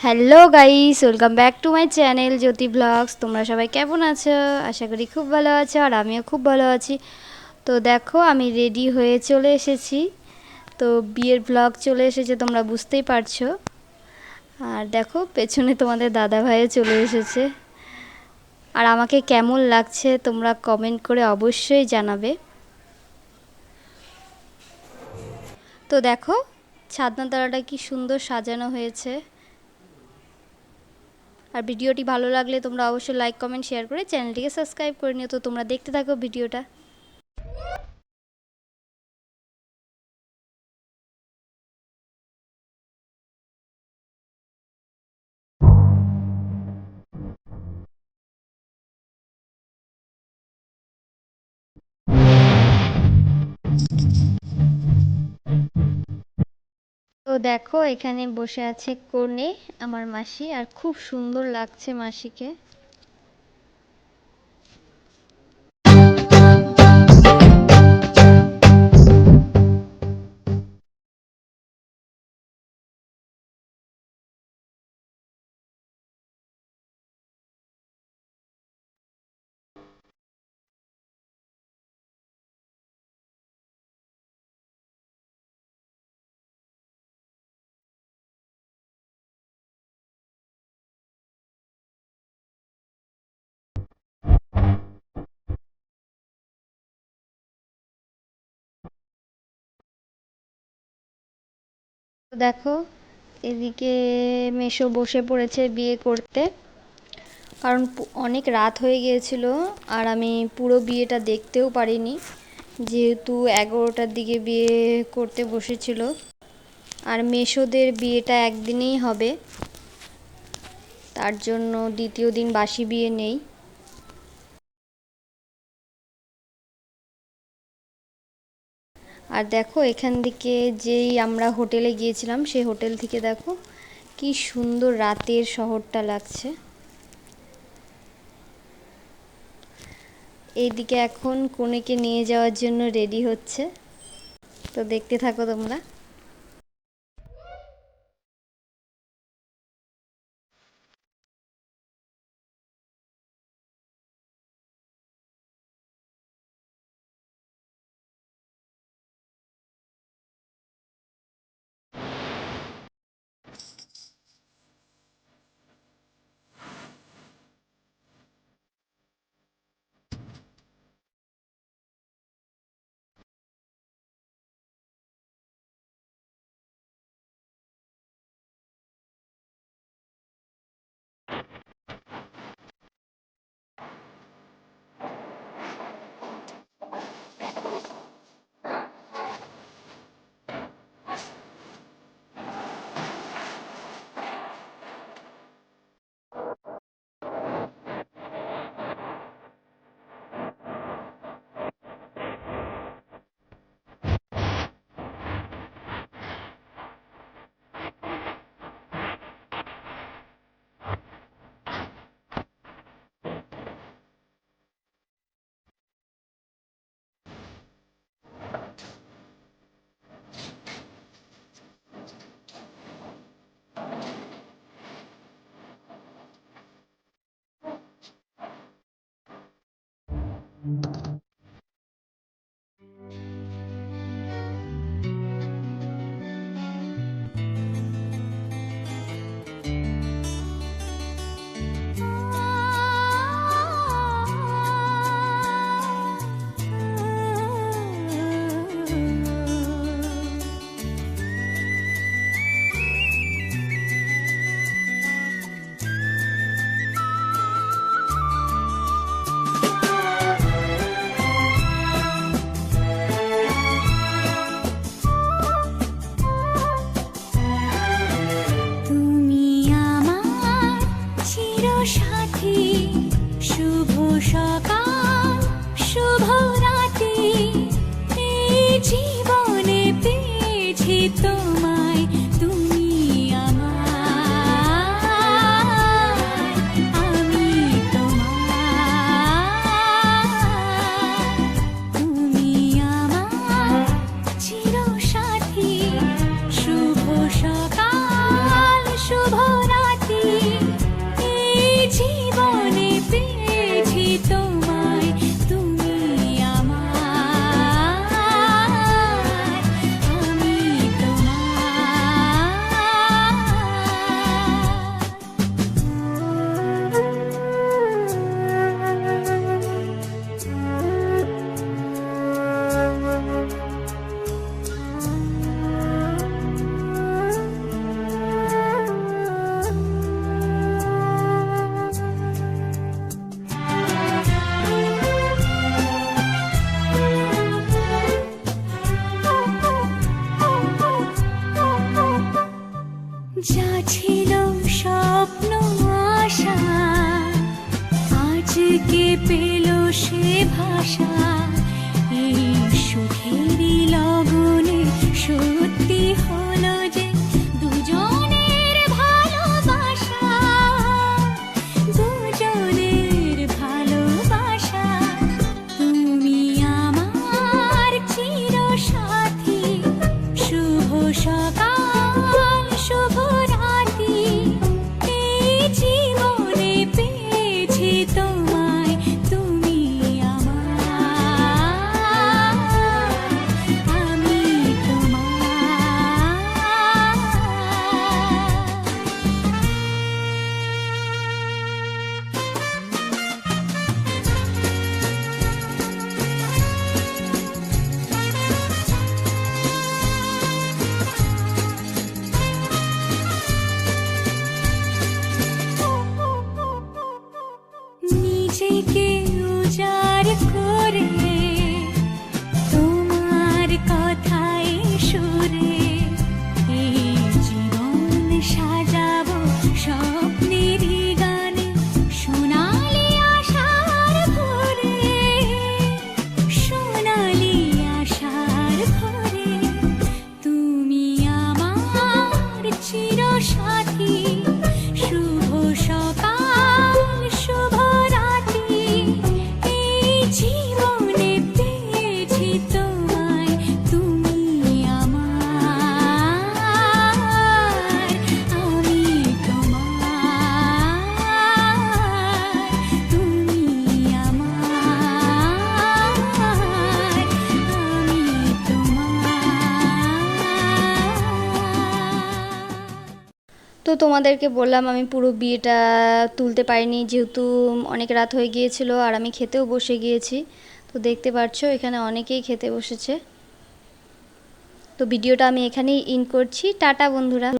Hello guys, welcome back to my channel Jyoti blogs. তোমরা সবাই কেমন আছো? আশা করি খুব ভালো আছো, আর আমিও খুব ভালো আছি। তো দেখো, আমি রেডি হয়ে চলে এসেছি। তো বিয়ের ব্লগ চলে এসেছে, তোমরা বুঝতেই পারছো। আর দেখো, পেছনে তোমাদের দাদা ভাইও চলে এসেছে। আর আমাকে কেমন লাগছে তোমরা কমেন্ট করে অবশ্যই জানাবে। তো দেখো, ছাদনাতলাটা কি সুন্দর সাজানো হয়েছে। আর ভিডিওটি ভালো লাগলে তোমরা অবশ্যই লাইক কমেন্ট শেয়ার করে চ্যানেলটিকে সাবস্ক্রাইব করে নিও। তো তোমরা দেখতে থাকো ভিডিওটা। তো দেখো, এখানে বসে আছে কনে, আমার মাসি, আর খুব সুন্দর লাগছে মাসিকে। তো দেখো, এদিকে মেশো বসে পড়েছে বিয়ে করতে, কারণ অনেক রাত হয়ে গিয়েছিল। আর আমি পুরো বিয়েটা দেখতেও পারিনি, যেহেতু 11টার দিকে বিয়ে করতে বসেছিল। আর মেশোদের বিয়েটা একদিনেই হবে, তার জন্য দ্বিতীয় দিন বাসি বিয়ে নেই। আর দেখো, এখান থেকে যেই আমরা হোটেলে গিয়েছিলাম, সেই হোটেল থেকে দেখো কি সুন্দর রাতের শহরটা লাগছে। এইদিকে এখন কনেকে নিয়ে যাওয়ার জন্য রেডি হচ্ছে। তো দেখতে থাকো তোমরা। ছিল স্বপ্ন আশা, আজকে পেল সে ভাষা। এই সুখেরই লগনে সত্যি হলো যে দুজনের ভালোবাসা, দুজনের ভালোবাসা। তুমি আমার চিরসাথী, শুভ সকাল শুভ রাতি। এই জীবনে পেয়েছি তোমায়, তুমি আমার, আমি তোমার। নিজেকে উজাড় করে তোমার কথায় সুরে এই জীবন সাজাবো স্বপ্নেরই গানে। সোনালি আশার ভোরে, সোনালি আশার ভোরে। তুমি আমার চিরসাথী, শুভ সকাল শুভ রাতি। এই জীবনে পেয়েছি তোমায়, তুমি আমার, আমি তোমার। তুমি আমার, আমি তোমার। তো তোমাদেরকে বললাম আমি পুরো বিয়েটা তুলতে পারিনি, যেহেতু অনেক রাত হয়ে গিয়েছিল আর আমি খেতেও বসে গিয়েছি। তো দেখতে পাচ্ছ এখানে অনেকেই খেতে বসেছে। তো ভিডিওটা আমি এখানেই ইন করছি। টাটা বন্ধুরা।